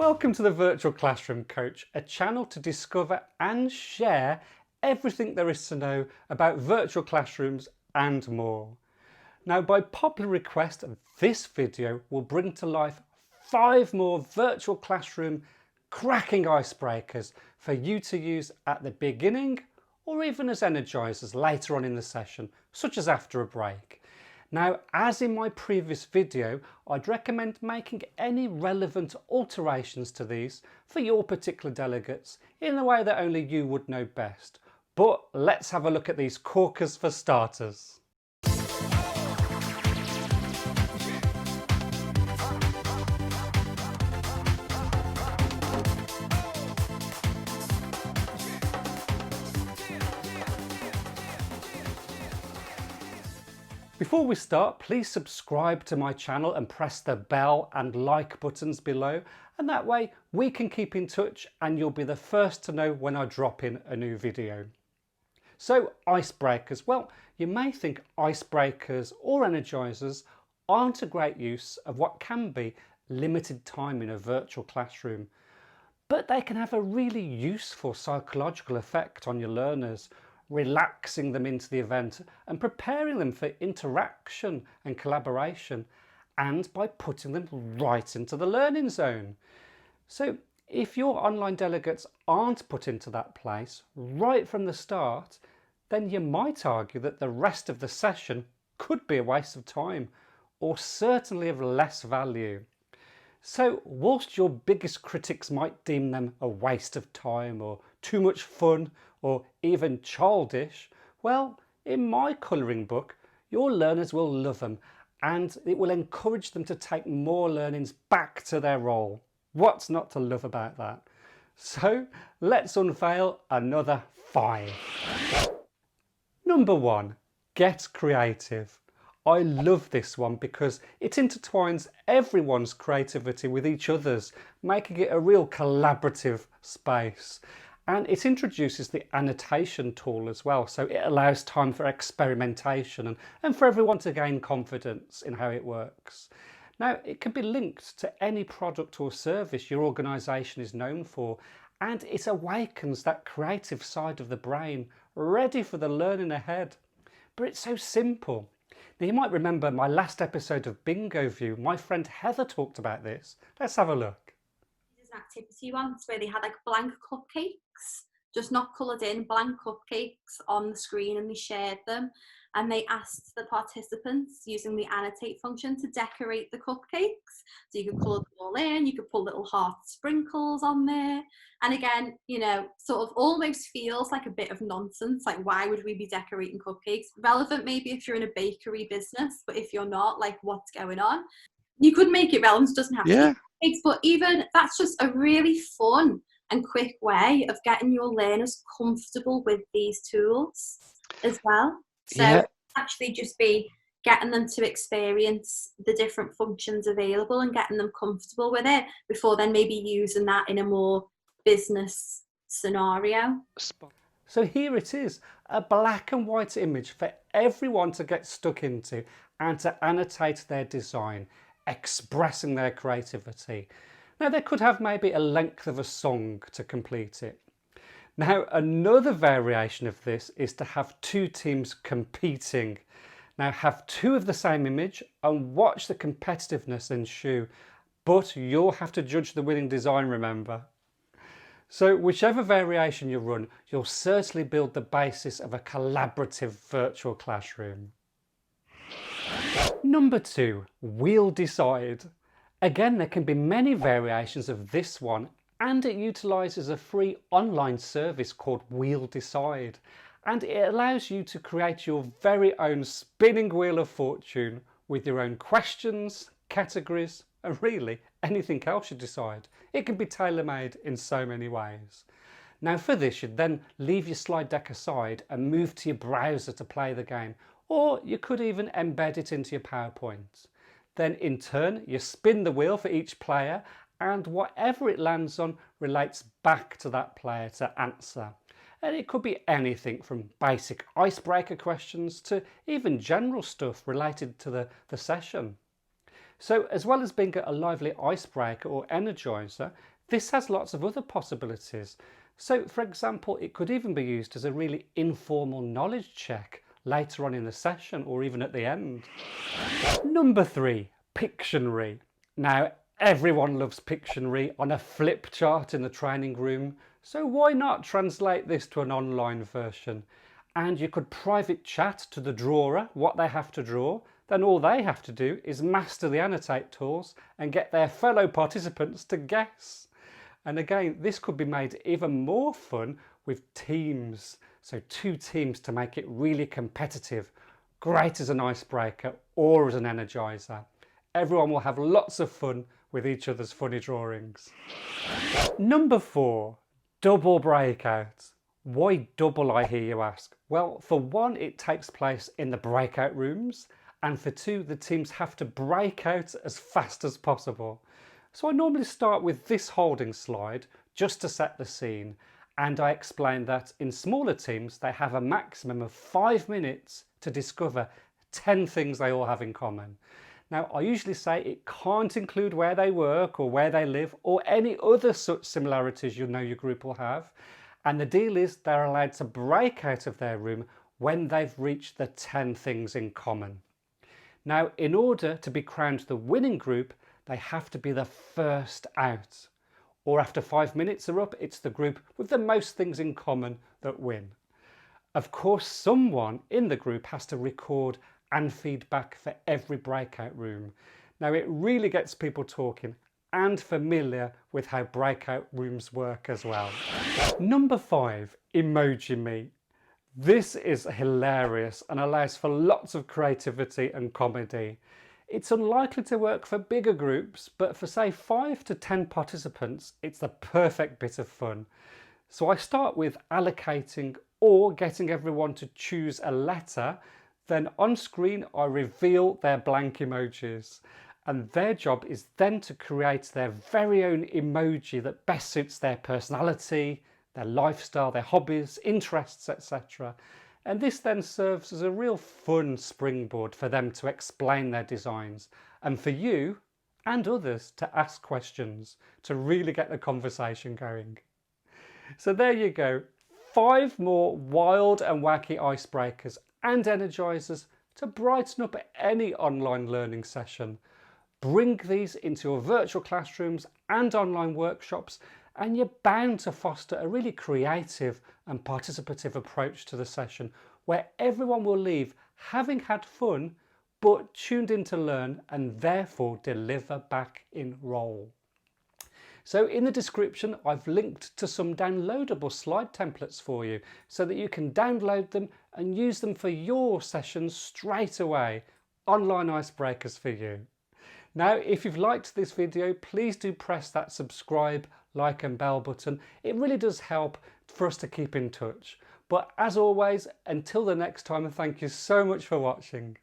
Welcome to the Virtual Classroom Coach, a channel to discover and share everything there is to know about virtual classrooms and more. Now, by popular request, this video will bring to life 5 more virtual classroom cracking icebreakers for you to use at the beginning or even as energizers later on in the session, such as after a break. Now, as in my previous video, I'd recommend making any relevant alterations to these for your particular delegates in the way that only you would know best. But let's have a look at these corkers for starters. Before we start, please subscribe to my channel and press the bell and like buttons below, and that way we can keep in touch and you'll be the first to know when I drop in a new video. So, icebreakers. Well, you may think icebreakers or energizers aren't a great use of what can be limited time in a virtual classroom, but they can have a really useful psychological effect on your learners, relaxing them into the event and preparing them for interaction and collaboration, and by putting them right into the learning zone. So if your online delegates aren't put into that place right from the start, then you might argue that the rest of the session could be a waste of time or certainly of less value. So whilst your biggest critics might deem them a waste of time or too much fun or even childish, well, in my colouring book, your learners will love them and it will encourage them to take more learnings back to their role. What's not to love about that? So let's unveil another 5. Number 1, get creative. I love this one because it intertwines everyone's creativity with each other's, making it a real collaborative space. And it introduces the annotation tool as well, so it allows time for experimentation and for everyone to gain confidence in how it works. Now, it can be linked to any product or service your organisation is known for, and it awakens that creative side of the brain, ready for the learning ahead. But it's so simple. Now, you might remember my last episode of Bingo View, my friend Heather talked about this. Let's have a look. There's an activity once where they had like blank cupcakes, just not coloured in, blank cupcakes on the screen, and they shared them, and they asked the participants using the annotate function to decorate the cupcakes. So you could colour them all in, you could put little heart sprinkles on there, and again, you know, sort of almost feels like a bit of nonsense, like why would we be decorating cupcakes? Relevant maybe if you're in a bakery business, but if you're not, like what's going on? You could make it relevant, it doesn't have to be cupcakes, but even that's just a really fun and quick way of getting your learners comfortable with these tools as well. So actually just be getting them to experience the different functions available and getting them comfortable with it before then maybe using that in a more business scenario. So here it is, a black and white image for everyone to get stuck into and to annotate their design, expressing their creativity. Now, they could have maybe a length of a song to complete it. Now, another variation of this is to have 2 teams competing. Now, have 2 of the same image and watch the competitiveness ensue, but you'll have to judge the winning design, remember. So whichever variation you run, you'll certainly build the basis of a collaborative virtual classroom. Number 2, we'll decide. Again, there can be many variations of this one, and it utilises a free online service called We'll Decide, and it allows you to create your very own spinning wheel of fortune with your own questions, categories, and really anything else you decide. It can be tailor-made in so many ways. Now, for this, you'd then leave your slide deck aside and move to your browser to play the game, or you could even embed it into your PowerPoint. Then in turn, you spin the wheel for each player, and whatever it lands on relates back to that player to answer. And it could be anything from basic icebreaker questions to even general stuff related to the session. So as well as being a lively icebreaker or energizer, This has lots of other possibilities. So, for example, it could even be used as a really informal knowledge check later on in the session or even at the end. Number 3, Pictionary. Now, everyone loves Pictionary on a flip chart in the training room, so why not translate this to an online version? And you could private chat to the drawer what they have to draw, then all they have to do is master the annotate tools and get their fellow participants to guess. And again, this could be made even more fun with teams. So 2 teams to make it really competitive. Great as an icebreaker or as an energizer. Everyone will have lots of fun with each other's funny drawings. Number 4, double breakouts. Why double, I hear you ask? Well, for one, it takes place in the breakout rooms, and for 2, the teams have to break out as fast as possible. So I normally start with this holding slide just to set the scene, and I explain that in smaller teams they have a maximum of 5 minutes to discover 10 things they all have in common. Now, I usually say it can't include where they work or where they live or any other such similarities you know your group will have. And the deal is they're allowed to break out of their room when they've reached the 10 things in common. Now, in order to be crowned the winning group, they have to be the first out. Or after 5 minutes are up, it's the group with the most things in common that win. Of course, someone in the group has to record and feedback for every breakout room. Now, it really gets people talking and familiar with how breakout rooms work as well. Number 5, Emoji Me. This is hilarious and allows for lots of creativity and comedy. It's unlikely to work for bigger groups, but for say 5 to 10 participants, it's the perfect bit of fun. So I start with allocating or getting everyone to choose a letter. Then on screen, I reveal their blank emojis. And their job is then to create their very own emoji that best suits their personality, their lifestyle, their hobbies, interests, etc. And this then serves as a real fun springboard for them to explain their designs and for you and others to ask questions to really get the conversation going. So there you go, 5 more wild and wacky icebreakers and energizers to brighten up any online learning session. Bring these into your virtual classrooms and online workshops, and you're bound to foster a really creative and participative approach to the session where everyone will leave having had fun but tuned in to learn and therefore deliver back in role. So in the description, I've linked to some downloadable slide templates for you so that you can download them and use them for your sessions straight away. Online icebreakers for you. Now, if you've liked this video, please do press that subscribe, like and bell button. It really does help for us to keep in touch. But as always, until the next time, thank you so much for watching.